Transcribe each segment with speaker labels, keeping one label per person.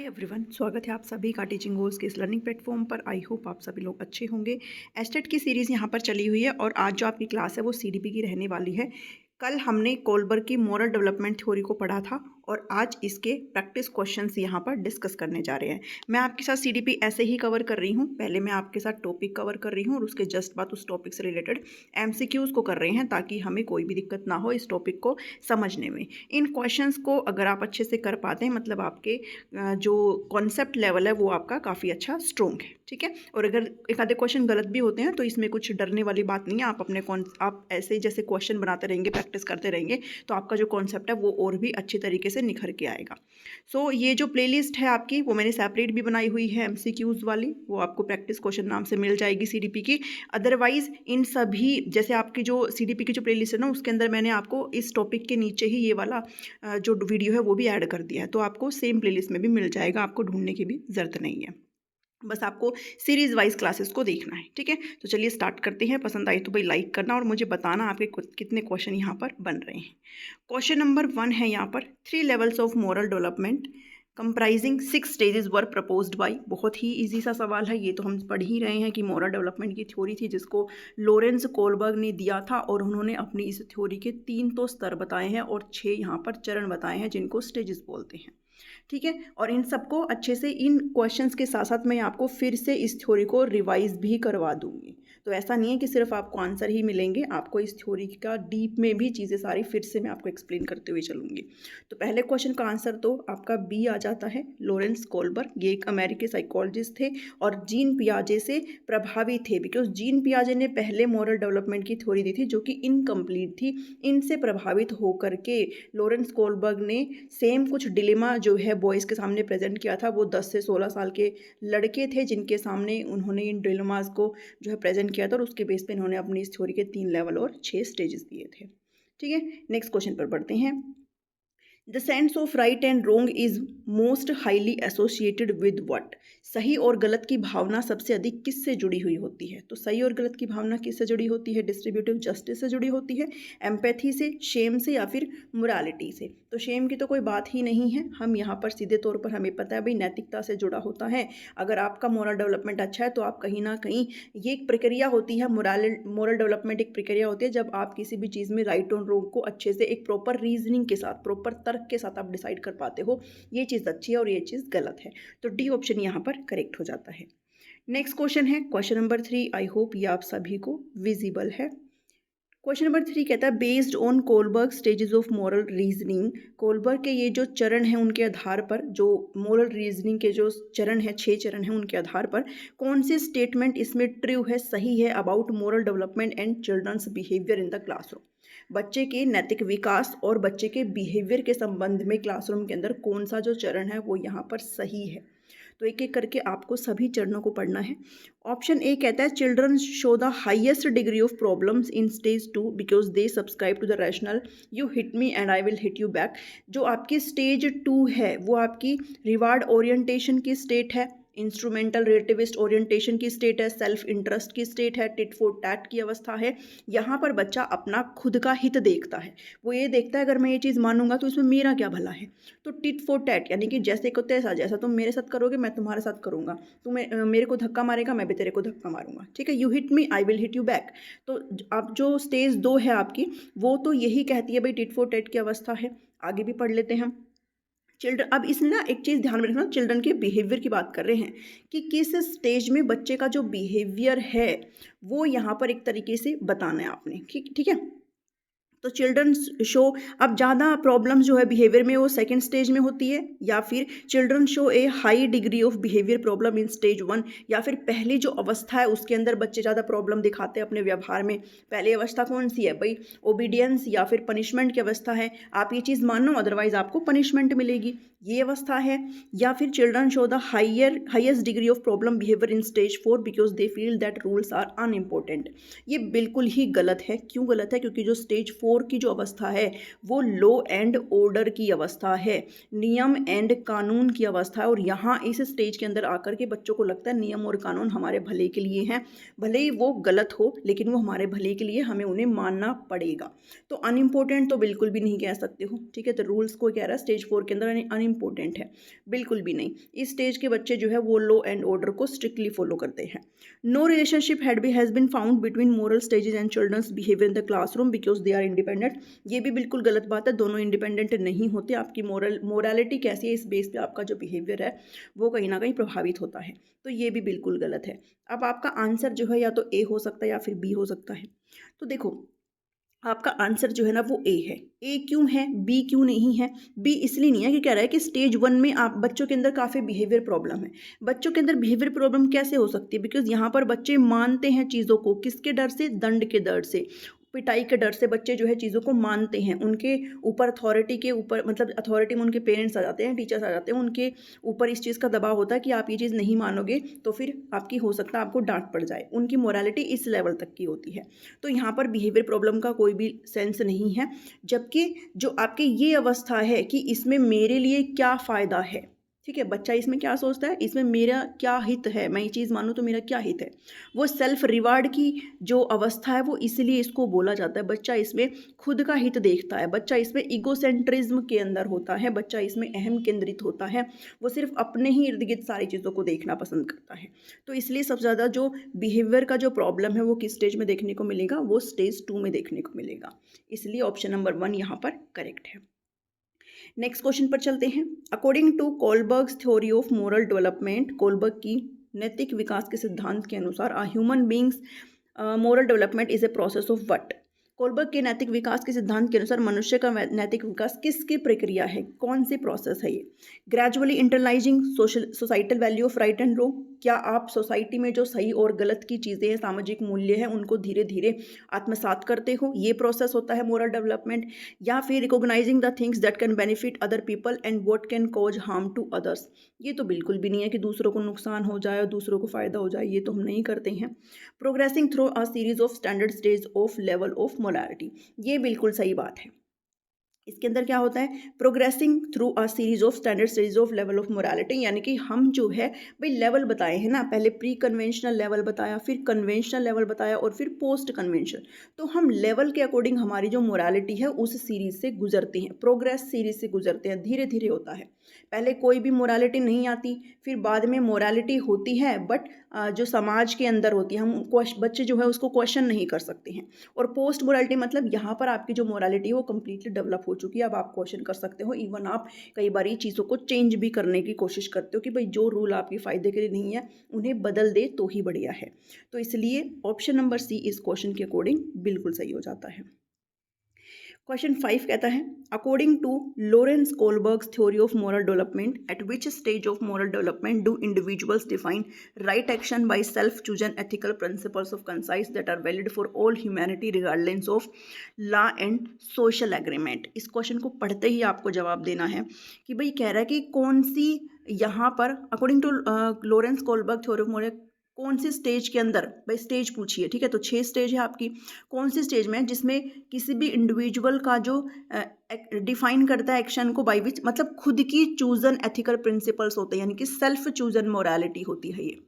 Speaker 1: Everyone, स्वागत है आप सभी का टीचिंग गोल्स के इस लर्निंग प्लेटफॉर्म पर। आई होप आप सभी लोग अच्छे होंगे। एस्टेट की सीरीज़ यहाँ पर चली हुई है और आज जो आपकी क्लास है वो सीडीपी की रहने वाली है। कल हमने कोलबर्ग की मॉरल डेवलपमेंट थ्योरी को पढ़ा था और आज इसके प्रैक्टिस क्वेश्चंस यहाँ पर डिस्कस करने जा रहे हैं। मैं आपके साथ सीडीपी ऐसे ही कवर कर रही हूँ। पहले मैं आपके साथ टॉपिक कवर कर रही हूँ और उसके जस्ट बाद उस टॉपिक से रिलेटेड एमसीक्यूज़ को कर रहे हैं ताकि हमें कोई भी दिक्कत ना हो इस टॉपिक को समझने में। इन क्वेश्चंस को अगर आप अच्छे से कर पाते हैं मतलब आपके जो कॉन्सेप्ट लेवल है वो आपका काफ़ी अच्छा स्ट्रॉन्ग है, ठीक है। और अगर एक आधे क्वेश्चन गलत भी होते हैं तो इसमें कुछ डरने वाली बात नहीं है। आप आप ऐसे जैसे क्वेश्चन बनाते रहेंगे, प्रैक्टिस करते रहेंगे तो आपका जो कॉन्सेप्ट है वो और भी अच्छे तरीके से निखर के आएगा। सो ये जो प्लेलिस्ट है आपकी वो मैंने सेपरेट भी बनाई हुई है एमसीक्यूज़ वाली, वो आपको प्रैक्टिस क्वेश्चन नाम से मिल जाएगी सीडीपी की। अदरवाइज इन सभी जैसे आपकी जो सीडीपी की जो प्लेलिस्ट है ना उसके अंदर मैंने आपको इस टॉपिक के नीचे ही ये वाला जो वीडियो है वो भी ऐड कर दिया है, तो आपको सेम प्लेलिस्ट में भी मिल जाएगा, आपको ढूंढने की भी ज़रूरत नहीं है। बस आपको सीरीज़ वाइज क्लासेस को देखना है, ठीक है। तो चलिए स्टार्ट करते हैं। पसंद आई तो भाई लाइक करना और मुझे बताना आपके कितने क्वेश्चन यहाँ पर बन रहे हैं। क्वेश्चन नंबर 1 है यहाँ पर, 3 levels of moral development comprising 6 stages were proposed by. बहुत ही इजी सा सवाल है, ये तो हम पढ़ ही रहे हैं कि मॉरल डेवलपमेंट की थ्योरी थी जिसको लॉरेंस कोलबर्ग ने दिया था और उन्होंने अपनी इस थ्योरी के 3 तो स्तर बताए हैं और 6 यहाँ पर चरण बताए हैं जिनको स्टेजेस बोलते हैं, ठीक है। और इन सबको अच्छे से इन क्वेश्चंस के साथ साथ मैं आपको फिर से इस थ्योरी को रिवाइज भी करवा दूंगी। तो ऐसा नहीं है कि सिर्फ आपको आंसर ही मिलेंगे, आपको इस थ्योरी का डीप में भी चीज़ें सारी फिर से मैं आपको एक्सप्लेन करते हुए चलूँगी। तो पहले क्वेश्चन का आंसर तो आपका बी आ जाता है। लॉरेंस कोलबर्ग ये एक अमेरिकी साइकोलॉजिस्ट थे और जीन पियाजे से प्रभावित थे, बिकॉज जीन पियाजे ने पहले मॉरल डेवलपमेंट की थ्योरी दी थी जो कि इनकम्प्लीट थी। इनसे प्रभावित होकर के लॉरेंस कोलबर्ग ने सेम कुछ डिलेमा जो है बॉयज़ के सामने प्रेजेंट किया था। वो 10 से 16 साल के लड़के थे जिनके सामने उन्होंने इन डिलेमास को जो है प्रेजेंट किया था और उसके बेस पे इन्होंने अपनी इस थ्योरी के 3 लेवल और 6 स्टेजेस दिए थे, ठीक है। नेक्स्ट क्वेश्चन पर बढ़ते हैं। The sense of right and wrong is most highly associated with what. सही और गलत की भावना सबसे अधिक किससे जुड़ी हुई होती है? तो सही और गलत की भावना किससे जुड़ी होती है? डिस्ट्रीब्यूटिव जस्टिस से जुड़ी होती है, एम्पैथी से, शेम से या फिर मोरालिटी से? तो शेम की तो कोई बात ही नहीं है, हम यहाँ पर सीधे तौर पर हमें पता है भाई नैतिकता से जुड़ा होता है। अगर आपका मोरल डेवलपमेंट अच्छा है तो आप कहीं ना कहीं, ये एक प्रक्रिया होती है, मोरल डेवलपमेंट एक प्रक्रिया होती है जब आप किसी भी चीज़ में राइट और रोंग को अच्छे से एक प्रॉपर रीजनिंग के साथ, प्रॉपर तर्क के साथ आप डिसाइड कर पाते हो ये चीज़ अच्छी है और ये चीज़ गलत है। तो डी ऑप्शन यहाँ पर करेक्ट हो जाता है। नेक्स्ट क्वेश्चन है क्वेश्चन नंबर 3। आई होप ये आप सभी को विजिबल है। क्वेश्चन नंबर 3 कहता है based on Kohlberg stages of moral reasoning. Kohlberg के ये जो चरण हैं उनके आधार पर, जो मॉरल रीजनिंग के जो चरण है, 6 चरण हैं, उनके आधार पर कौन सी स्टेटमेंट इसमें ट्रू है, सही है about moral development and children's behaviour in the classroom. बच्चे के नैतिक विकास और बच्चे के बिहेवियर के संबंध में क्लासरूम के अंदर कौन सा जो चरण है वो यहाँ पर सही है। तो एक एक करके आपको सभी चरणों को पढ़ना है। ऑप्शन ए कहता है children show the highest degree of problems in stage 2 because they subscribe to the rational you hit me and I will hit you back. जो आपकी स्टेज 2 है वो आपकी रिवार्ड ओरिएंटेशन की स्टेट है, इंस्ट्रूमेंटल रिलेटिविस्ट ओरिएंटेशन की state है, self interest की स्टेट है, टिट फॉर टैट की अवस्था है। यहाँ पर बच्चा अपना खुद का हित देखता है, वो ये देखता है अगर मैं ये चीज़ मानूंगा तो इसमें मेरा क्या भला है। तो टिट फॉर टैट यानी कि जैसे को तैसा, जैसा तुम मेरे साथ करोगे मैं तुम्हारे साथ करूँगा, तुम मेरे को धक्का मारेगा मैं भी तेरे को धक्का मारूंगा, ठीक है। You hit me I will hit you back. तो अब जो स्टेज 2 है आपकी वो तो यही कहती है भाई टिट फॉर टैट की अवस्था है। आगे भी पढ़ लेते हैं हम। चिल्ड्रन, अब इसमें ना एक चीज़ ध्यान में रखना, चिल्ड्रन के बिहेवियर की बात कर रहे हैं कि किस स्टेज में बच्चे का जो बिहेवियर है वो यहाँ पर एक तरीके से बताना है आपने, ठीक ठीक है। तो चिल्ड्रन शो, अब ज़्यादा प्रॉब्लम्स जो है बिहेवियर में वो सेकंड स्टेज में होती है, या फिर children show A high degree of behaviour problem in stage 1, या फिर पहली जो अवस्था है उसके अंदर बच्चे ज़्यादा प्रॉब्लम दिखाते हैं अपने व्यवहार में। पहली अवस्था कौन सी है भाई? ओबीडियंस या फिर पनिशमेंट की अवस्था है। आप ये चीज़ मानो अदरवाइज आपको पनिशमेंट मिलेगी, ये अवस्था है। या फिर children show the highest degree of problem behaviour in stage 4 because they feel that rules are unimportant. ये बिल्कुल ही गलत है। क्यों गलत है? क्योंकि जो स्टेज 4 की जो अवस्था है वो लॉ एंड ऑर्डर की अवस्था है, नियम एंड कानून की अवस्था है। और यहाँ इस स्टेज के अंदर आकर के बच्चों को लगता है नियम और कानून हमारे भले के लिए हैं, भले ही वो गलत हो लेकिन वो हमारे भले के लिए, हमें उन्हें मानना पड़ेगा। तो अनइम्पोर्टेंट तो बिल्कुल भी नहीं कह सकते हो, ठीक है। तो रूल्स को कह रहा है स्टेज 4 के अंदर इंपॉर्टेंट है, बिल्कुल भी नहीं। इस स्टेज के बच्चे जो है वो लॉ एंड ऑर्डर को स्ट्रिक्टली फॉलो करते हैं। No relationship has been found between moral stages and children's behaviour in the classroom because they are independent. ये भी बिल्कुल गलत बात है, दोनों इंडिपेंडेंट नहीं होते। आपकी मोरालिटी कैसी है, इस बेस पे आपका जो बिहेवियर है वो कहीं ना कहीं प्रभावित होता है, तो ये भी बिल्कुल गलत है। अब आपका आंसर जो है या तो ए हो सकता है या फिर बी हो सकता है। तो देखो आपका आंसर जो है ना वो ए है। ए क्यों है, बी क्यों नहीं है? बी इसलिए नहीं है कि कह रहा है कि स्टेज 1 में आप बच्चों के अंदर काफ़ी बिहेवियर प्रॉब्लम है। बच्चों के अंदर बिहेवियर प्रॉब्लम कैसे हो सकती है? बिकॉज यहाँ पर बच्चे मानते हैं चीज़ों को, किसके डर से? दंड के डर से, पिटाई के डर से बच्चे जो है चीज़ों को मानते हैं। उनके ऊपर अथॉरिटी के ऊपर, मतलब अथॉरिटी में उनके पेरेंट्स आ जाते हैं, टीचर्स आ जाते हैं, उनके ऊपर इस चीज़ का दबाव होता है कि आप ये चीज़ नहीं मानोगे तो फिर आपकी हो सकता है आपको डांट पड़ जाए। उनकी मोरालिटी इस लेवल तक की होती है। तो यहाँ पर बिहेवियर प्रॉब्लम का कोई भी सेंस नहीं है। जबकि जो आपकी ये अवस्था है कि इसमें मेरे लिए क्या फ़ायदा है, ठीक है, बच्चा इसमें क्या सोचता है, इसमें मेरा क्या हित है, मैं ये चीज़ मानूँ तो मेरा क्या हित है, वो सेल्फ रिवार्ड की जो अवस्था है वो इसलिए इसको बोला जाता है। बच्चा इसमें खुद का हित देखता है, बच्चा इसमें ईगोसेंट्रिज्म के अंदर होता है, बच्चा इसमें अहम केंद्रित होता है, वो सिर्फ अपने ही इर्द गिर्द सारी चीज़ों को देखना पसंद करता है। तो इसलिए सबसे ज़्यादा जो बिहेवियर का जो प्रॉब्लम है वो किस स्टेज में देखने को मिलेगा? वो स्टेज 2 में देखने को मिलेगा। इसलिए ऑप्शन नंबर 1 यहाँ पर करेक्ट है। नेक्स्ट क्वेश्चन पर चलते हैं। According to Kohlberg's theory of moral development, Kohlberg की नैतिक विकास के सिद्धांत के अनुसार a human being's moral development is a process of what? Kohlberg के नैतिक विकास के सिद्धांत के अनुसार मनुष्य का नैतिक विकास किसकी प्रक्रिया है, कौन सी प्रोसेस है ये? Gradually internalising societal value of right and wrong, क्या आप सोसाइटी में जो सही और गलत की चीज़ें हैं, सामाजिक मूल्य हैं, उनको धीरे धीरे आत्मसात करते हो, ये प्रोसेस होता है मोरल डेवलपमेंट? या फिर recognising the things that can benefit other people and what can cause harm to others? ये तो बिल्कुल भी नहीं है कि दूसरों को नुकसान हो जाए और दूसरों को फ़ायदा हो जाए, ये तो हम नहीं करते हैं। Progressing through a series of standard stage of level of morality, ये बिल्कुल सही बात है। इसके अंदर क्या होता है? Progressing through a series of standard stage of level of morality, यानी कि हम जो है भाई लेवल बताए हैं ना, पहले प्री कन्वेंशनल लेवल बताया, फिर कन्वेंशनल लेवल बताया और फिर पोस्ट कन्वेंशनल। तो हम लेवल के अकॉर्डिंग हमारी जो मोरालिटी है उस सीरीज से गुजरते हैं, प्रोग्रेस सीरीज से गुजरते हैं, धीरे धीरे होता है। पहले कोई भी मोरालिटी नहीं आती, फिर बाद में मोरालिटी होती है, बट जो समाज के अंदर होती है, हम बच्चे जो है उसको क्वेश्चन नहीं कर सकते हैं। और पोस्ट मोरालिटी मतलब यहाँ पर आपकी जो मोरालिटी है वो कम्प्लीटली डेवलप हो चुकी है, अब आप क्वेश्चन कर सकते हो। इवन आप कई बार चीज़ों को चेंज भी करने की कोशिश करते हो कि भाई जो रूल आपके फ़ायदे के लिए नहीं है उन्हें बदल दे तो ही बढ़िया है। तो इसलिए ऑप्शन नंबर सी इस क्वेश्चन के अकॉर्डिंग बिल्कुल सही हो जाता है। क्वेश्चन 5 कहता है, according to Lawrence Kohlberg's theory of moral development, at which stage of moral development do individuals define right action by self chosen ethical principles of conscience that are valid for all humanity regardless of law and social agreement? इस question को पढ़ते ही आपको जवाब देना है कि भाई कह रहा है कि कौन सी यहाँ पर according to Lawrence Kohlberg theory of moral कौन सी स्टेज के अंदर, भाई स्टेज पूछिए, ठीक है, तो 6 स्टेज है आपकी, कौन सी स्टेज में जिसमें किसी भी इंडिविजुअल का जो डिफाइन करता है एक्शन को बाई विच, मतलब खुद की चूजन एथिकल प्रिंसिपल्स होते हैं, यानी कि सेल्फ चूजन मोरालिटी होती है ये,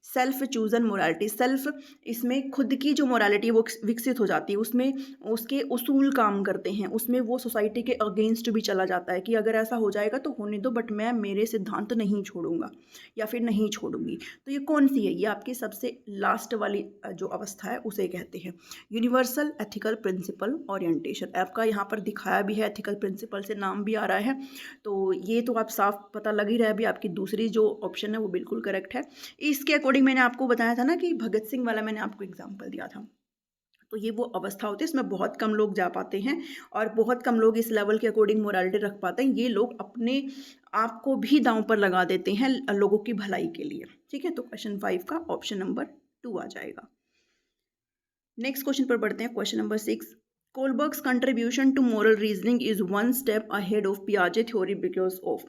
Speaker 1: सेल्फ चूजन मोरालिटी। सेल्फ इसमें खुद की जो मोरालिटी है वो विकसित हो जाती है, उसमें उसके उसूल काम करते हैं, उसमें वो सोसाइटी के अगेंस्ट भी चला जाता है कि अगर ऐसा हो जाएगा तो होने दो, बट मैं मेरे सिद्धांत नहीं छोड़ूंगा या फिर नहीं छोड़ूंगी। तो ये कौन सी है? ये आपकी सबसे लास्ट वाली जो अवस्था है उसे कहते हैं यूनिवर्सल एथिकल प्रिंसिपल ओरिएंटेशन। आपका यहाँ पर दिखाया भी है, एथिकल प्रिंसिपल से नाम भी आ रहा है, तो ये तो आप साफ पता लग ही रहा है भी आपकी दूसरी जो ऑप्शन है वो बिल्कुल करेक्ट है। इसके अकॉर्डिंग मैंने आपको बताया था ना कि भगत सिंह वाला मैंने आपको एग्जाम्पल दिया था, तो ये वो अवस्था होती है, इसमें बहुत कम लोग जा पाते हैं और बहुत कम लोग इस लेवल के अकॉर्डिंग मोरालिटी रख पाते हैं। ये लोग अपने आप को भी दांव पर लगा देते हैं लोगों की भलाई के लिए, ठीक है। तो क्वेश्चन 5 का ऑप्शन नंबर 2 आ जाएगा। नेक्स्ट क्वेश्चन पर बढ़ते हैं, question number 6। Kohlberg's contribution to moral reasoning is one step ahead of पियाजे थ्योरी बिकॉज ऑफ।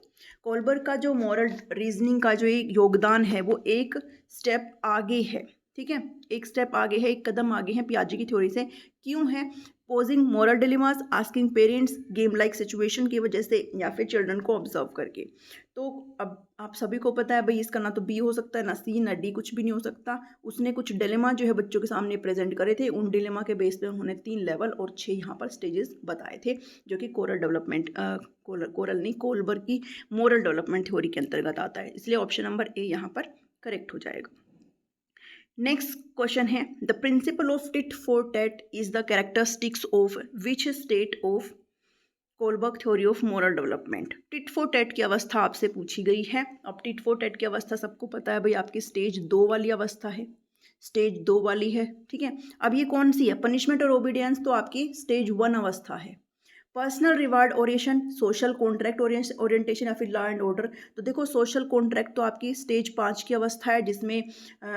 Speaker 1: कोलबर्ग का जो मोरल रीजनिंग का जो योगदान है वो एक स्टेप आगे है, ठीक है, एक स्टेप आगे है, एक कदम आगे है पियाजे की थ्योरी से। क्यों है? Posing moral dilemmas, asking parents, game like situation की वजह से, या फिर चिल्ड्रन को ऑब्जर्व करके। तो अब आप सभी को पता है भाई इसका ना तो बी हो सकता है, ना सी, ना डी, कुछ भी नहीं हो सकता। उसने कुछ डिलेमा जो है बच्चों के सामने प्रेजेंट करे थे, उन डिलेमा के बेस पे उन्होंने 3 लेवल और 6 यहाँ पर स्टेजेस बताए थे, जो कि कोरल डेवलपमेंट कोरल नहीं, कोलबर्ग की मोरल डेवलपमेंट थ्योरी के अंतर्गत आता है। इसलिए ऑप्शन नंबर ए यहाँ पर करेक्ट हो जाएगा। नेक्स्ट क्वेश्चन है, the principle of tit for TET is the characteristics of which state of Kohlberg theory of moral development. Tit for tat की अवस्था आपसे पूछी गई है। अब टिट फॉर टैट की अवस्था सबको पता है भाई, आपकी स्टेज 2 वाली अवस्था है, स्टेज 2 वाली है, ठीक है। अब ये कौन सी है? पनिशमेंट और ओबीडियंस तो आपकी स्टेज 1 अवस्था है। Personal reward orientation, social contract orientation या फिर लॉ एंड ऑर्डर। तो देखो सोशल कॉन्ट्रैक्ट तो आपकी स्टेज 5 की अवस्था है, जिसमें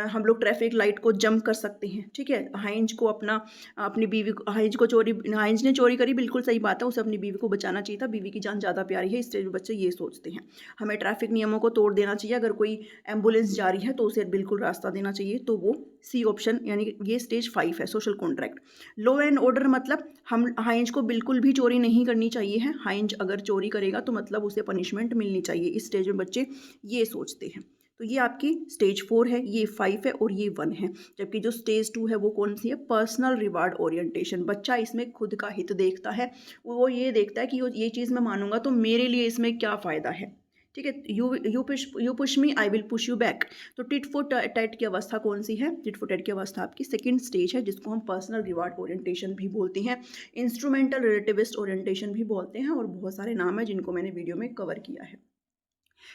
Speaker 1: हम लोग ट्रैफिक लाइट को जंप कर सकते हैं, ठीक है। हाइंज को अपनी बीवी को, हाइंज ने चोरी करी, बिल्कुल सही बात है, उसे अपनी बीवी को बचाना चाहिए था, बीवी की जान ज़्यादा प्यारी है, इस स्टेज में बच्चे ये सोचते हैं। हमें ट्रैफिक नियमों को तोड़ देना चाहिए, अगर कोई एम्बुलेंस जा रही है तो उसे बिल्कुल रास्ता देना चाहिए, तो वो सी ऑप्शन, यानी कि ये स्टेज 5 है, social contract. Law and order मतलब हम हाइंज को बिल्कुल भी चोरी नहीं करनी चाहिए है, हाइंज अगर चोरी करेगा तो मतलब उसे पनिशमेंट मिलनी चाहिए, इस स्टेज में बच्चे ये सोचते हैं। तो ये आपकी स्टेज 4 है, ये 5 है और ये 1 है। जबकि जो स्टेज 2 है वो कौन सी है? Personal reward orientation. बच्चा इसमें खुद का हित देखता है, वो ये देखता है कि ये चीज़ मैं मानूंगा तो मेरे लिए इसमें क्या फ़ायदा है, ठीक है। You push me, I will push you back. तो टिट फॉर टैट की अवस्था कौन सी है? टिट फॉर टैट की अवस्था आपकी सेकंड स्टेज है, जिसको हम पर्सनल रिवार्ड ओरिएंटेशन भी बोलते हैं, इंस्ट्रूमेंटल रिलेटिविस्ट ओरिएंटेशन भी बोलते हैं, और बहुत सारे नाम हैं जिनको मैंने वीडियो में कवर किया है।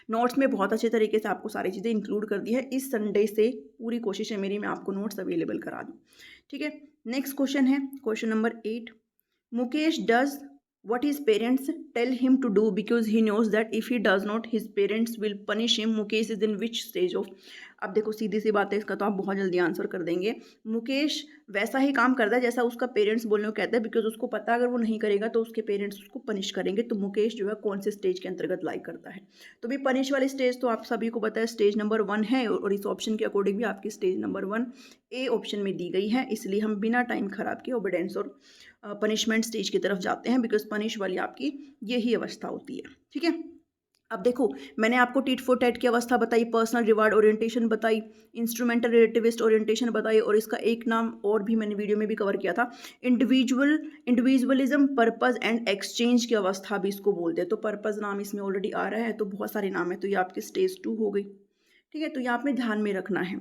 Speaker 1: नोट्स में बहुत अच्छे तरीके से आपको सारी चीज़ें इंक्लूड कर दी है। इस संडे से पूरी कोशिश है मेरी, मैं आपको नोट्स अवेलेबल करा दूँ, ठीक है। नेक्स्ट क्वेश्चन है question number 8। Mukesh does what his parents tell him to do because he knows that if he does not his parents will punish him। Mukesh is in which stage of। अब देखो सीधी सी बात है, इसका तो आप बहुत जल्दी आंसर कर देंगे। मुकेश वैसा ही काम करता है जैसा उसका पेरेंट्स बोलने को कहता है, बिकॉज उसको पता है अगर वो नहीं करेगा तो उसके पेरेंट्स उसको पनिश करेंगे। तो मुकेश जो है कौन से स्टेज के अंतर्गत लाइक करता है? तो भी पनिश वाली स्टेज तो आप सभी को पता है, स्टेज नंबर 1 है, और इस ऑप्शन के अकॉर्डिंग भी आपकी स्टेज नंबर 1 ए ऑप्शन में दी गई है। इसलिए हम बिना टाइम खराब किए ओबीडियंस और पनिशमेंट स्टेज की तरफ जाते हैं, बिकॉज पनिश वाली आपकी यही अवस्था होती है, ठीक है। अब देखो मैंने आपको टिट फॉर टैट की अवस्था बताई, पर्सनल रिवार्ड ओरिएंटेशन बताई, इंस्ट्रूमेंटल रिलेटिविस्ट ओरिएंटेशन बताई, और इसका एक नाम और भी मैंने वीडियो में भी कवर किया था, इंडिविजुअलिज्म, पर्पस एंड एक्सचेंज की अवस्था भी इसको बोलते हैं। तो पर्पस नाम इसमें ऑलरेडी आ रहा है, तो बहुत सारे नाम है, तो ये आपकी स्टेज 2 हो गई, ठीक है। तो ये आपने ध्यान में रखना है।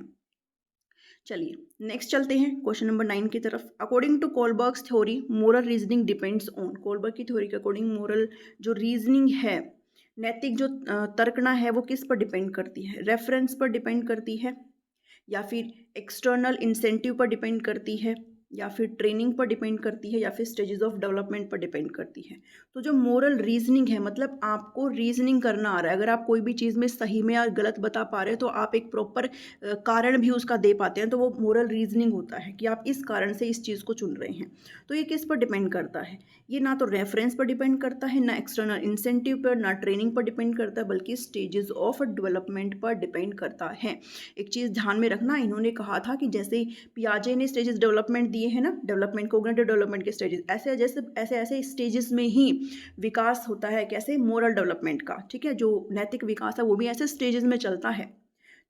Speaker 1: चलिए नेक्स्ट चलते हैं क्वेश्चन नंबर 9 की तरफ। According to Kohlberg's theory moral reasoning depends on. Kohlberg की थ्योरी के अकॉर्डिंग मोरल जो रीजनिंग है, नैतिक जो तर्कना है, वो किस पर डिपेंड करती है? रेफरेंस पर डिपेंड करती है, या फिर एक्सटर्नल इंसेंटिव पर डिपेंड करती है, या फिर ट्रेनिंग पर डिपेंड करती है, या फिर स्टेजेस ऑफ डेवलपमेंट पर डिपेंड करती है। तो जो मोरल रीजनिंग है, मतलब आपको रीजनिंग करना आ रहा है, अगर आप कोई भी चीज़ में सही में या गलत बता पा रहे हैं तो आप एक प्रॉपर कारण भी उसका दे पाते हैं, तो वो मोरल रीजनिंग होता है कि आप इस कारण से इस चीज़ को चुन रहे हैं। तो ये किस पर डिपेंड करता है? ये ना तो रेफरेंस पर डिपेंड करता है, ना एक्सटर्नल इंसेंटिव पर, ना ट्रेनिंग पर डिपेंड करता है, बल्कि स्टेजेस ऑफ डेवलपमेंट पर डिपेंड करता है। एक चीज़ ध्यान में रखना, इन्होंने कहा था कि जैसे पियाजे ने स्टेजेस डेवलपमेंट दिए हैं ना, डेवलपमेंट कोग्निटिव डेवलपमेंट के स्टेजेस, ऐसे स्टेजेस में ही विकास होता है। कैसे? मोरल डेवलपमेंट का, ठीक है। जो नैतिक विकास है वो भी ऐसे स्टेजेस में चलता है।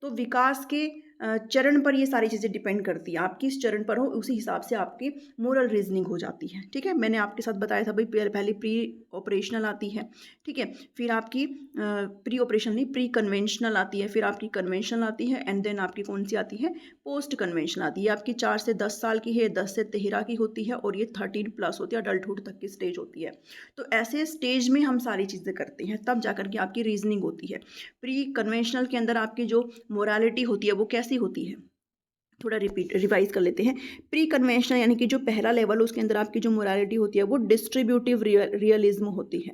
Speaker 1: तो विकास के चरण पर ये सारी चीज़ें डिपेंड करती है, आप किस चरण पर हो उसी हिसाब से आपकी मोरल रीजनिंग हो जाती है, ठीक है। मैंने आपके साथ बताया था भाई, पहले प्री ऑपरेशनल आती है, ठीक है, फिर आपकी प्री ऑपरेशन नहीं, प्री कन्वेंशनल आती है, फिर आपकी कन्वेंशनल आती है, एंड देन आपकी कौन सी आती है? पोस्ट कन्वेंशनल आती है। आपकी 4 से 10 साल की है, 10 से 13 की होती है, और ये 13+ होती है, अडल्टहुड तक की स्टेज होती है। तो ऐसे स्टेज में हम सारी चीज़ें करते हैं, तब जाकर के आपकी रीजनिंग होती है। प्री कन्वेंशनल के अंदर आपकी जो मोरालिटी होती है वो कैसी होती है? थोड़ा रिवाइज कर लेते हैं। प्री कन्वेंशनल यानी कि जो पहला लेवल, उसके अंदर आपकी जो मोरालिटी होती है वो डिस्ट्रीब्यूटिव रियलिज्म होती है।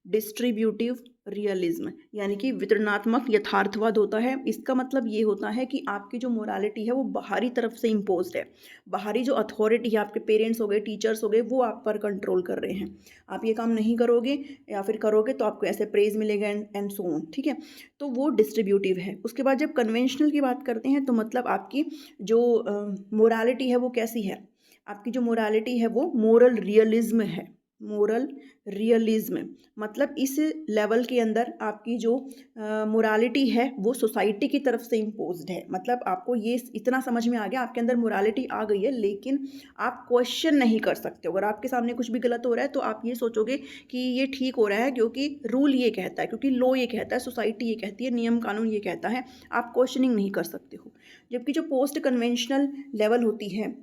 Speaker 1: डिस्ट्रीब्यूटिव रियलिज्म, यानी कि वितरणात्मक यथार्थवाद होता है। इसका मतलब ये होता है कि आपकी जो मोरालिटी है वो बाहरी तरफ से इम्पोज्ड है, बाहरी जो अथॉरिटी है, आपके पेरेंट्स हो गए, टीचर्स हो गए, वो आप पर कंट्रोल कर रहे हैं। आप ये काम नहीं करोगे या फिर करोगे तो आपको ऐसे प्रेज मिलेगा एंड सो ऑन, ठीक है। तो वो डिस्ट्रीब्यूटिव है। उसके बाद जब कन्वेंशनल की बात करते हैं तो मतलब आपकी जो मोरालिटी है वो कैसी है, आपकी जो मोरालिटी है वो मोरल रियलिज्म है। मोरल रियलिज्म मतलब इस लेवल के अंदर आपकी जो मोरालिटी है वो सोसाइटी की तरफ से इम्पोज्ड है। मतलब आपको ये इतना समझ में आ गया, आपके अंदर मोरालिटी आ गई है, लेकिन आप क्वेश्चन नहीं कर सकते। अगर आपके सामने कुछ भी गलत हो रहा है तो आप ये सोचोगे कि ये ठीक हो रहा है क्योंकि रूल ये कहता है, क्योंकि लॉ ये कहता है, सोसाइटी ये कहती है, नियम कानून ये कहता है। आप क्वेश्चनिंग नहीं कर सकते हो। जबकि जो पोस्ट कन्वेंशनल लेवल होती है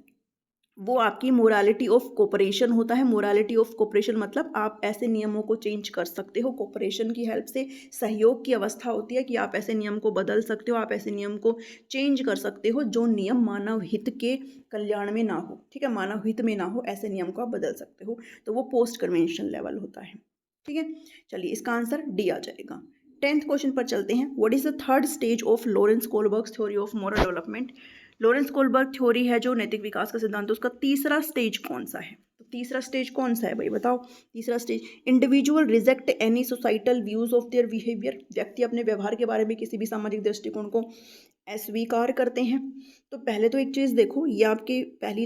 Speaker 1: वो आपकी मोरालिटी ऑफ कोऑपरेशन होता है। मोरालिटी ऑफ कोऑपरेशन मतलब आप ऐसे नियमों को चेंज कर सकते हो, कोऑपरेशन की हेल्प से सहयोग की अवस्था होती है कि आप ऐसे नियम को बदल सकते हो, आप ऐसे नियम को चेंज कर सकते हो जो नियम मानव हित के कल्याण में ना हो, ठीक है, मानव हित में ना हो, ऐसे नियम को आप बदल सकते हो। तो वो पोस्ट कन्वेंशनल लेवल होता है, ठीक है। चलिए इसका आंसर डी आ जाएगा। 10th क्वेश्चन पर चलते हैं। What is the third stage of Lawrence Kohlberg's theory of moral development. Lawrence Kohlberg theory है जो नैतिक विकास का सिद्धांत है, उसका तीसरा स्टेज कौन सा है? तो तीसरा स्टेज कौन सा है भाई बताओ। तीसरा stage, individual reject any societal views of their behaviour. व्यक्ति अपने व्यवहार के बारे में किसी भी सामाजिक दृष्टिकोण को अस्वीकार करते हैं। तो पहले तो एक चीज़ देखो, ये आपकी पहली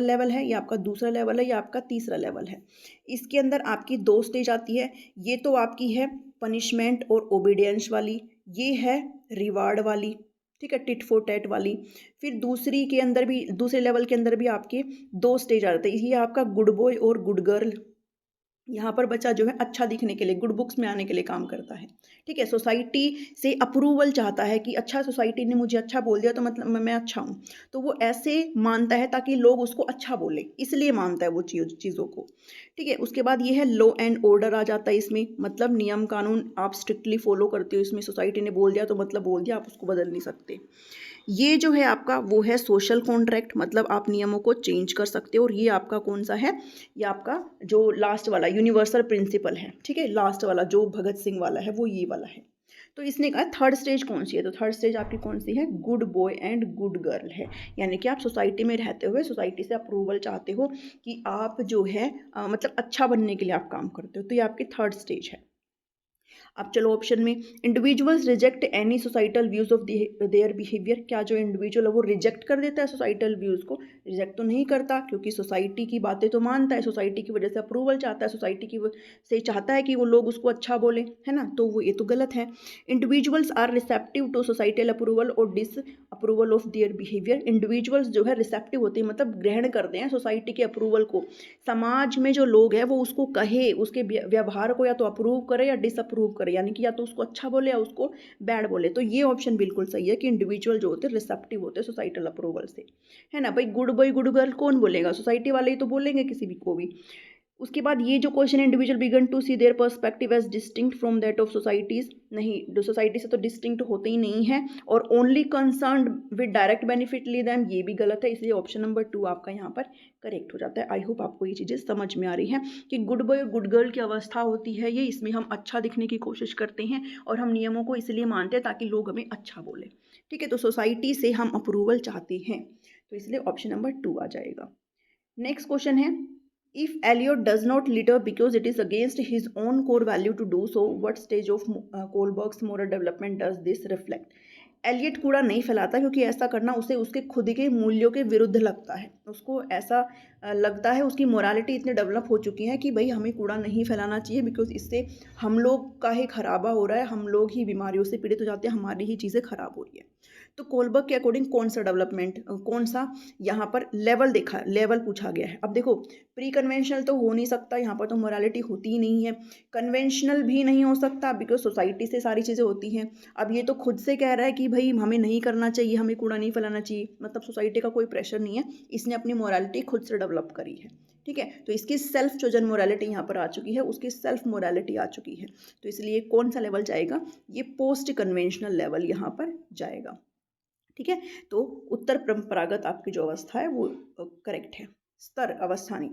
Speaker 1: लेवल है, ये आपका दूसरा लेवल है, ये आपका तीसरा लेवल है। इसके अंदर आपकी दो स्टेज आती है। ये तो आपकी है पनिशमेंट और ओबीडियंस वाली, ये है रिवार्ड वाली, ठीक है, टिट फॉर टैट वाली। फिर दूसरी के अंदर भी, दूसरे लेवल के अंदर भी आपके दो स्टेज आ जाते हैं। ये आपका गुड बॉय और गुड गर्ल। यहाँ पर बच्चा जो है अच्छा दिखने के लिए, गुड बुक्स में आने के लिए काम करता है, ठीक है। सोसाइटी से अप्रूवल चाहता है कि अच्छा सोसाइटी ने मुझे अच्छा बोल दिया तो मतलब मैं अच्छा हूँ। तो वो ऐसे मानता है ताकि लोग उसको अच्छा बोले, इसलिए मानता है वो चीज़ों को, ठीक है। उसके बाद ये है लॉ एंड ऑर्डर आ जाता है इसमें, मतलब नियम कानून आप स्ट्रिक्टली फॉलो करते हो। इसमें सोसाइटी ने बोल दिया तो मतलब बोल दिया, आप उसको बदल नहीं सकते। ये जो है आपका वो है सोशल कॉन्ट्रैक्ट, मतलब आप नियमों को चेंज कर सकते हो। और ये आपका कौन सा है, ये आपका जो लास्ट वाला यूनिवर्सल प्रिंसिपल है, ठीक है, लास्ट वाला जो भगत सिंह वाला है वो ये वाला है। तो इसने कहा थर्ड स्टेज कौन सी है, तो थर्ड स्टेज आपकी कौन सी है, good boy and good girl है। यानी कि आप सोसाइटी में रहते हुए सोसाइटी से अप्रूवल चाहते हो कि आप जो है मतलब अच्छा बनने के लिए आप काम करते हो, तो ये आपकी थर्ड स्टेज है। अब चलो ऑप्शन में, individuals reject any societal views of their behaviour. क्या जो इंडिविजुअल है वो रिजेक्ट कर देता है सोसाइटल व्यूज को? रिजेक्ट तो नहीं करता, क्योंकि सोसाइटी की बातें तो मानता है, सोसाइटी की वजह से अप्रूवल चाहता है, सोसाइटी की से चाहता है कि वो लोग उसको अच्छा बोले, है ना। तो वो ये तो गलत है। Individuals are receptive to societal approval और disapproval of their behaviour. Individuals जो है रिसेप्टिव होते हैं, मतलब ग्रहण करते हैं सोसाइटी के अप्रूवल को। समाज में जो लोग हैं वो उसको कहे, उसके व्यवहार को या तो अप्रूव करे या डिसअप्रूव करे, यानी कि या तो उसको अच्छा बोले या उसको बैड बोले। तो ये ऑप्शन बिल्कुल सही है कि इंडिविजुअल जो होते हैं रिसेप्टिव होते हैं सोसाइटल अप्रूवल से, है ना। भाई गुड बॉय गुड गर्ल कौन बोलेगा, सोसाइटी वाले ही तो बोलेंगे किसी भी को भी। उसके बाद ये जो question, individual began to see their perspective as distinct from that of society's. नहीं, सोसाइटी से तो डिस्टिंक्ट होते ही नहीं है। और only concern with direct benefit ली दैम, ये भी गलत है। इसलिए ऑप्शन नंबर 2 आपका यहाँ पर करेक्ट हो जाता है। आई होप आपको ये चीज़ें समझ में आ रही हैं कि गुड बॉय और गुड गर्ल की अवस्था होती है ये, इसमें हम अच्छा दिखने की कोशिश करते हैं और हम नियमों को इसलिए मानते हैं ताकि लोग हमें अच्छा बोले, ठीक है। तो सोसाइटी से हम अप्रूवल चाहते हैं, तो इसलिए ऑप्शन नंबर 2 आ जाएगा। नेक्स्ट क्वेश्चन है, if Eliot does not litter because it is against his own core value to do so, what stage of Kohlberg's moral development does this reflect? Elliot कूड़ा नहीं फैलाता क्योंकि ऐसा करना उसे उसके खुद के मूल्यों के विरुद्ध लगता है। उसको ऐसा लगता है, उसकी मोरालिटी इतनी डेवलप हो चुकी है कि भाई हमें कूड़ा नहीं फैलाना चाहिए, बिकॉज इससे हम लोग का ही खराबा हो रहा है, हम लोग ही बीमारियों से पीड़ित हो जाते हैं, हमारी ही चीज़ें खराब हो रही है। तो कोलबर्ग के अकॉर्डिंग कौन सा डेवलपमेंट, कौन सा यहाँ पर लेवल देखा, लेवल पूछा गया है। अब देखो, प्री कन्वेंशनल तो हो नहीं सकता, यहाँ पर तो मोरालिटी होती ही नहीं है। कन्वेंशनल भी नहीं हो सकता बिकॉज सोसाइटी से सारी चीज़ें होती हैं। अब ये तो खुद से कह रहा है कि भाई हमें नहीं करना चाहिए, हमें कूड़ा नहीं फैलाना चाहिए, मतलब सोसाइटी का कोई प्रेशर नहीं है, इसने अपनी मोरालिटी खुद से डेवलप करी है, ठीक है। तो इसकी सेल्फ चोजन मोरालिटी यहाँ पर आ चुकी है, उसकी सेल्फ मोरालिटी आ चुकी है। तो इसलिए कौन सा लेवल जाएगा, ये पोस्ट कन्वेंशनल लेवल यहाँ पर जाएगा, ठीक है। तो उत्तर परंपरागत आपकी जो अवस्था है वो करेक्ट है। स्तर अवस्था नहीं,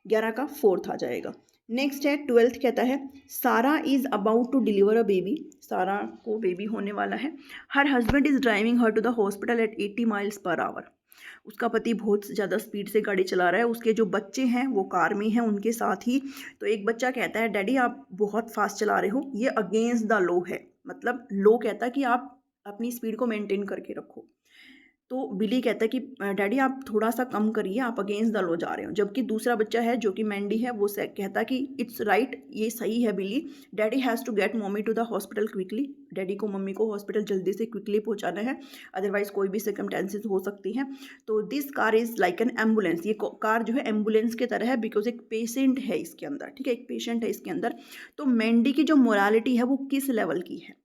Speaker 1: 11 का 4th आ जाएगा। नेक्स्ट है 12th, कहता है Sarah is about to deliver a baby, Sarah को बेबी होने वाला है। हर husband is driving her to the hospital at 80 miles per hour. उसका पति बहुत ज़्यादा स्पीड से गाड़ी चला रहा है, उसके जो बच्चे हैं वो कार में हैं उनके साथ ही। तो एक बच्चा कहता है डैडी आप बहुत फास्ट चला रहे हो, ये अगेंस्ट द लॉ है, मतलब लॉ कहता है कि आप अपनी स्पीड को मेंटेन करके रखो। तो बिली कहता है कि डैडी आप थोड़ा सा कम करिए, आप अगेंस्ट द लॉ जा रहे हो। जबकि दूसरा बच्चा है जो कि मैंडी है, वो कहता है कि इट्स राइट, ये सही है Billy, daddy has to get mummy to the hospital quickly, daddy को मम्मी को हॉस्पिटल जल्दी से क्विकली पहुंचाना है, अदरवाइज कोई भी सर्कमस्टेंसेस हो सकती हैं। तो this car is like an ambulance, ये कार जो है एम्बुलेंस की तरह है, बिकॉज एक पेशेंट है इसके अंदर, ठीक है, एक पेशेंट है इसके अंदर। तो मैंडी की जो मोरालिटी है वो किस लेवल की है?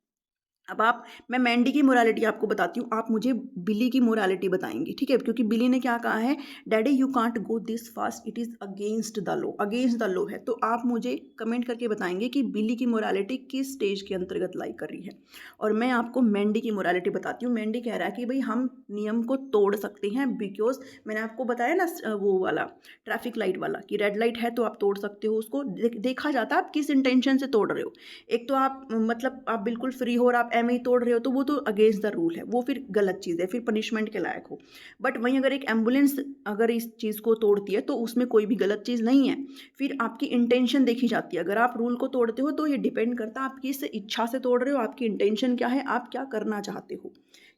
Speaker 1: अब मैं मैंडी की मोरालिटी आपको बताती हूँ, आप मुझे बिली की मोरालिटी बताएंगे, ठीक है, क्योंकि बिली ने क्या कहा है, daddy you can't go this fast, it is against the law, against the law है। तो आप मुझे कमेंट करके बताएंगे कि बिली की मोरालिटी किस स्टेज के अंतर्गत लाई कर रही है। और मैं आपको मैंडी की मोरालिटी बताती हूँ। मैंडी कह रहा है कि भाई हम नियम को तोड़ सकते हैं, बिकॉज मैंने आपको बताया ना वो वाला ट्रैफिक लाइट वाला, कि रेड लाइट है तो आप तोड़ सकते हो उसको, देखा जाता है आप किस इंटेंशन से तोड़ रहे हो। एक तो आप मतलब आप बिल्कुल फ्री हो और आप एम ही तोड़ रहे हो, तो वो तो अगेंस्ट द रूल है, वो फिर गलत चीज़ है, फिर पनिशमेंट के लायक हो। बट वहीं अगर एक एम्बुलेंस अगर इस चीज़ को तोड़ती है तो उसमें कोई भी गलत चीज़ नहीं है, फिर आपकी इंटेंशन देखी जाती है। अगर आप रूल को तोड़ते हो तो ये डिपेंड करता है आप किस इच्छा से तोड़ रहे हो, आपकी इंटेंशन क्या है, आप क्या करना चाहते हो,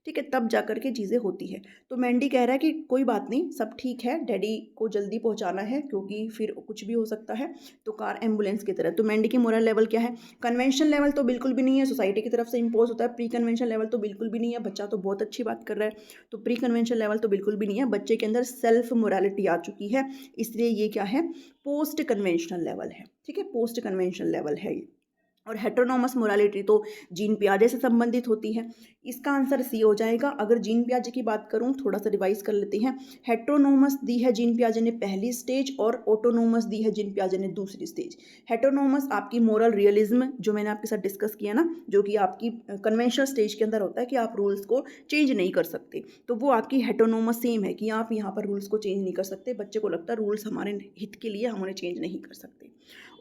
Speaker 1: ठीक है, तब जा कर के चीज़ें होती है। तो मैंडी कह रहा है कि कोई बात नहीं, सब ठीक है, डैडी को जल्दी पहुंचाना है क्योंकि फिर कुछ भी हो सकता है, तो कार एम्बुलेंस की तरह। तो मैंडी की मोरल लेवल क्या है? कन्वेंशन लेवल तो बिल्कुल भी नहीं है, सोसाइटी की तरफ से इम्पोज होता है। प्री कन्वेंशन लेवल तो बिल्कुल भी नहीं है, बच्चा तो बहुत अच्छी बात कर रहा है, तो प्री कन्वेंशन लेवल तो बिल्कुल भी नहीं है, बच्चे के अंदर सेल्फ मोरालिटी आ चुकी है, इसलिए ये क्या है, पोस्ट कन्वेंशनल लेवल है, ठीक है, पोस्ट कन्वेंशनल लेवल है ये। और हेट्रोनोमस मोरालिटी तो जीन पियाजे से संबंधित होती है, इसका आंसर सी हो जाएगा। अगर जीन पियाजे की बात करूं, थोड़ा सा रिवाइज कर लेते हैं, हेट्रोनोमस दी है जीन पियाजे ने पहली स्टेज और ऑटोनोमस दी है जीन पियाजे ने दूसरी स्टेज। हेट्रोनोमस आपकी मोरल रियलिज्म जो मैंने आपके साथ डिस्कस किया ना, जो कि आपकी कन्वेंशनल स्टेज के अंदर होता है कि आप रूल्स को चेंज नहीं कर सकते, तो वो आपकी हेट्रोनोमस सेम है कि आप यहाँ पर रूल्स को चेंज नहीं कर सकते, बच्चे को लगता है रूल्स हमारे हित के लिए, हम उन्हें चेंज नहीं कर सकते।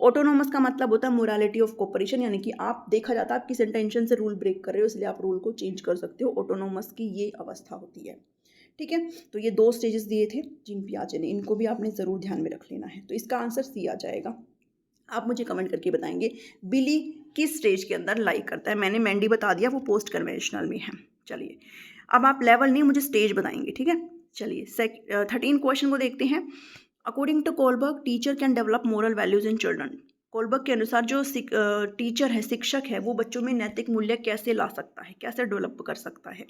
Speaker 1: ऑटोनोमस का मतलब होता है मोरालिटी ऑफ कोऑपरेशन, यानी कि आप देखा जाता है आप किस इंटेंशन से रूल ब्रेक कर रहे हो, इसलिए आप रूल को चेंज कर सकते हो, ऑटोनोमस की ये अवस्था होती है, ठीक है। तो ये 2 स्टेजेस दिए थे जीन पियाजे ने, इनको भी आपने ज़रूर ध्यान में रख लेना है। तो इसका आंसर सी आ जाएगा। आप मुझे कमेंट करके बताएंगे बिली किस स्टेज के अंदर लाइक करता है। मैंने मैंडी बता दिया, वो पोस्ट कन्वेंशनल में है। चलिए, अब आप लेवल नहीं मुझे स्टेज बताएंगे, ठीक है। चलिए 13 क्वेश्चन को देखते हैं। According to Kohlberg, teacher can develop moral values in children. Kohlberg के अनुसार जो टीचर है, शिक्षक है, वो बच्चों में नैतिक मूल्य कैसे ला सकता है, कैसे डेवलप कर सकता है?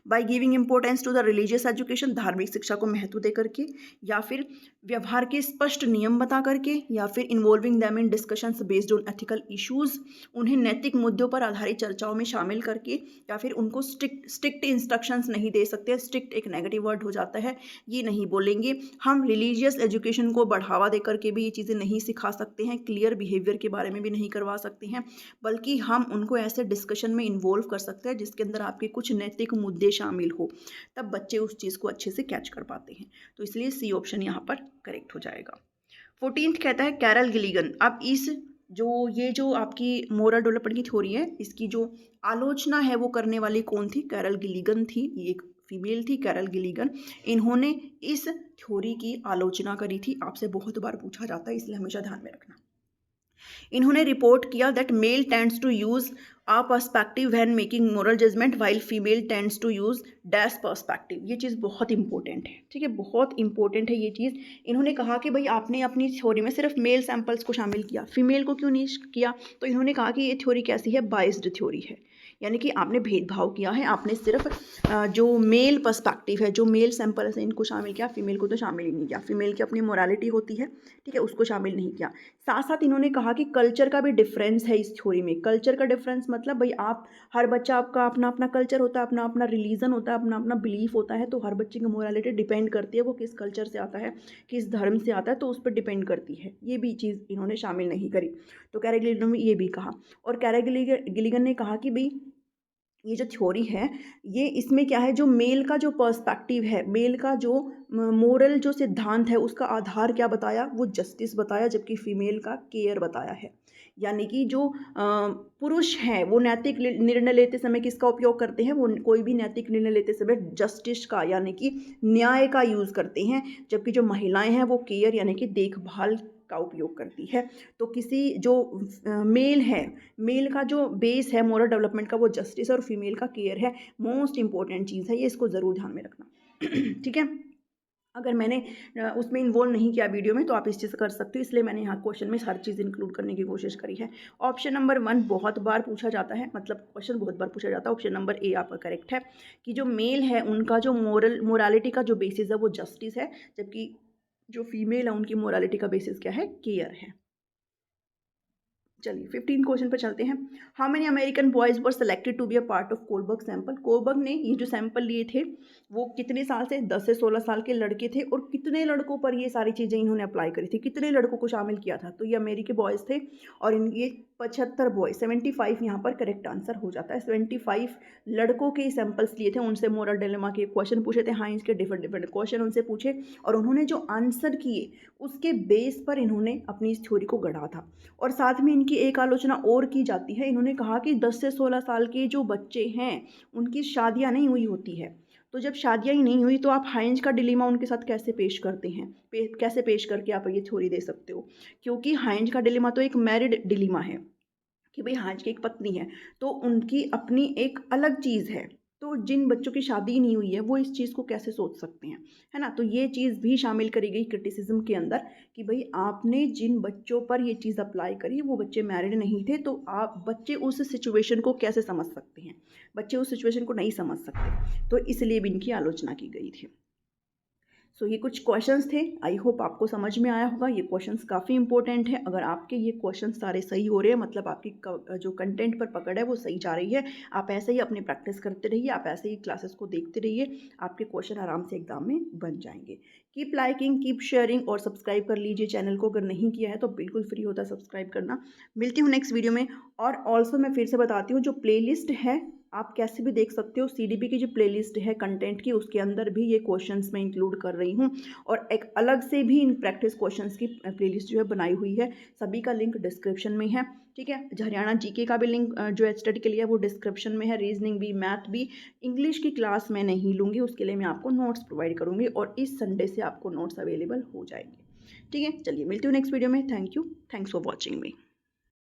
Speaker 1: By giving importance to the religious education, धार्मिक शिक्षा को महत्व दे करके, या फिर व्यवहार के स्पष्ट नियम बता करके, या फिर involving them in discussions based on ethical issues, उन्हें नैतिक मुद्दों पर आधारित चर्चाओं में शामिल करके, या फिर उनको स्ट्रिक्ट इंस्ट्रक्शंस नहीं दे सकते। स्ट्रिक्ट एक नेगेटिव वर्ड हो जाता है, ये नहीं बोलेंगे हम। रिलीजियस एजुकेशन को बढ़ावा दे करके भी ये चीज़ें नहीं सिखा सकते हैं, क्लियर बिहेवियर के बारे में भी नहीं करवा सकते हैं, बल्कि हम उनको ऐसे डिस्कशन में इन्वॉल्व कर सकते हैं जिसके अंदर आपके कुछ नैतिक मुद्दे शामिल हो, तब बच्चे उस चीज़ को अच्छे से कैच कर पाते हैं। तो इसलिए सी ऑप्शन यहाँ पर करेक्ट हो जाएगा। 14th कहता है कैरल गिलिगन। अब इस ये जो आपकी मोरल डेवलपमेंट की थ्योरी है, इसकी जो आलोचना है वो करने वाली कौन थी? कैरल गिलिगन थी, ये एक फीमेल थी, कैरल गिलिगन। इन्होंने इस थ्योरी की आलोचना करी थी, आपसे बहुत बार पूछा जाता है, इसलिए हमेशा ध्यान में रखना। इन्होंने रिपोर्ट किया that male tends to use a perspective when making moral judgment while female tends to use dash perspective. ये चीज़ बहुत इंपॉर्टेंट है, ठीक है, बहुत इंपॉर्टेंट है ये चीज़। इन्होंने कहा कि भाई आपने अपनी थ्योरी में सिर्फ मेल सैंपल्स को शामिल किया, फीमेल को क्यों नहीं किया? तो इन्होंने कहा कि ये थ्योरी कैसी है? बाइस्ड थ्योरी है, यानी कि आपने भेदभाव किया है, आपने सिर्फ जो मेल पर्सपेक्टिव है, जो मेल सैंपल है, इनको शामिल किया, फीमेल को तो शामिल ही नहीं किया। फीमेल की अपनी मोरालिटी होती है, ठीक है, उसको शामिल नहीं किया। साथ साथ इन्होंने कहा कि कल्चर का भी डिफरेंस है इस थ्योरी में। कल्चर का डिफरेंस मतलब भाई आप हर बच्चा, आपका अपना अपना कल्चर होता है, अपना अपना रिलीजन होता है, अपना अपना बिलीफ होता है, तो हर बच्चे की मोरालिटी डिपेंड करती है वो किस कल्चर से आता है, किस धर्म से आता है, तो उस पर डिपेंड करती है। ये भी चीज़ इन्होंने शामिल नहीं करी। तो कैरल गिलिगन ने ये भी कहा, और कैरल गिलिगन ने कहा कि भाई ये जो थ्योरी है, ये इसमें क्या है, जो मेल का जो पर्सपेक्टिव है, मेल का जो मोरल जो सिद्धांत है, उसका आधार क्या बताया, वो जस्टिस बताया, जबकि फीमेल का केयर बताया है। यानी कि जो पुरुष हैं वो नैतिक निर्णय लेते समय किसका उपयोग करते हैं, वो कोई भी नैतिक निर्णय लेते समय जस्टिस का यानी कि न्याय का यूज़ करते हैं, जबकि जो महिलाएं हैं वो केयर यानी कि देखभाल का उपयोग करती है। तो किसी जो मेल है, मेल का जो बेस है मोरल डेवलपमेंट का वो जस्टिस और फीमेल का केयर है। मोस्ट इंपॉर्टेंट चीज़ है ये, इसको ज़रूर ध्यान में रखना। ठीक है, अगर मैंने उसमें इन्वॉल्व नहीं किया वीडियो में तो आप इस चीज़ कर सकते हो, इसलिए मैंने यहाँ क्वेश्चन में हर चीज़ इंक्लूड करने की कोशिश करी है। ऑप्शन नंबर 1 बहुत बार पूछा जाता है, मतलब क्वेश्चन बहुत बार पूछा जाता है। ऑप्शन नंबर ए आपका करेक्ट है कि जो मेल है उनका जो मोरालिटी का जो बेसिस है वो जस्टिस है, जबकि जो फीमेल है उनकी मोरालिटी का बेसिस क्या है, केयर है। चलिए 15 क्वेश्चन पर चलते हैं। How many American boys were selected to be a part of Kohlberg sample. Kohlberg ने ये जो सैंपल लिए थे वो कितने साल से, 10 से 16 साल के लड़के थे, और कितने लड़कों पर ये सारी चीज़ें इन्होंने अप्लाई करी थी, कितने लड़कों को शामिल किया था, तो ये अमेरिकी बॉयज़ थे। और इन ये 75 बॉयज, 75 यहाँ पर करेक्ट आंसर हो जाता है। 75 लड़कों के सैंपल्स लिए थे, उनसे मोरल डिलेमा के क्वेश्चन पूछे थे, हाइंस के डिफरेंट डिफरेंट क्वेश्चन उनसे पूछे, और उन्होंने जो आंसर किए उसके बेस पर इन्होंने अपनी इस थ्योरी को गढ़ा था। और साथ में इनकी एक आलोचना और की जाती है, इन्होंने कहा कि 10 से 16 साल के जो बच्चे हैं उनकी शादियां नहीं हुई होती है, तो जब शादियां ही नहीं हुई तो आप हाइंज का डिलीमा उनके साथ कैसे पेश करते हैं, कैसे पेश करके आप ये थ्योरी दे सकते हो, क्योंकि हाइंज का डिलीमा तो एक मैरिड डिलीमा है कि भाई हाइंज की एक पत्नी है, तो उनकी अपनी एक अलग चीज़ है। तो जिन बच्चों की शादी नहीं हुई है वो इस चीज़ को कैसे सोच सकते हैं, है ना। तो ये चीज़ भी शामिल करी गई क्रिटिसिज्म के अंदर कि भाई आपने जिन बच्चों पर ये चीज़ अप्लाई करी वो बच्चे मैरिड नहीं थे, तो आप बच्चे उस सिचुएशन को कैसे समझ सकते हैं, बच्चे उस सिचुएशन को नहीं समझ सकते, तो इसलिए भी इनकी आलोचना की गई थी। सो ये कुछ क्वेश्चंस थे, आई होप आपको समझ में आया होगा। ये क्वेश्चंस काफ़ी इंपॉर्टेंट है, अगर आपके ये क्वेश्चंस सारे सही हो रहे हैं मतलब आपकी जो कंटेंट पर पकड़ है वो सही जा रही है, आप ऐसे ही अपनी प्रैक्टिस करते रहिए, आप ऐसे ही क्लासेस को देखते रहिए, आपके क्वेश्चन आराम से एग्जाम में बन जाएंगे। कीप लाइकिंग, कीप शेयरिंग और सब्सक्राइब कर लीजिए चैनल को, अगर नहीं किया है तो बिल्कुल फ्री होता है सब्सक्राइब करना। मिलती हूँ नेक्स्ट वीडियो में। और ऑल्सो मैं फिर से बताती हूँ, जो प्लेलिस्ट है आप कैसे भी देख सकते हो, सीडीपी की जो प्लेलिस्ट है कंटेंट की उसके अंदर भी ये क्वेश्चंस मैं इंक्लूड कर रही हूँ, और एक अलग से भी इन प्रैक्टिस क्वेश्चंस की प्लेलिस्ट जो है बनाई हुई है, सभी का लिंक डिस्क्रिप्शन में है। ठीक है, हरियाणा जीके का भी लिंक जो है स्टडी के लिए वो डिस्क्रिप्शन में है, रीजनिंग भी, मैथ भी। इंग्लिश की क्लास मैं नहीं लूँगी, उसके लिए मैं आपको नोट्स प्रोवाइड करूँगी, और इस संडे से आपको नोट्स अवेलेबल हो जाएंगे। ठीक है, चलिए मिलती हूँ नेक्स्ट वीडियो में। Thank you, thanks for watching me.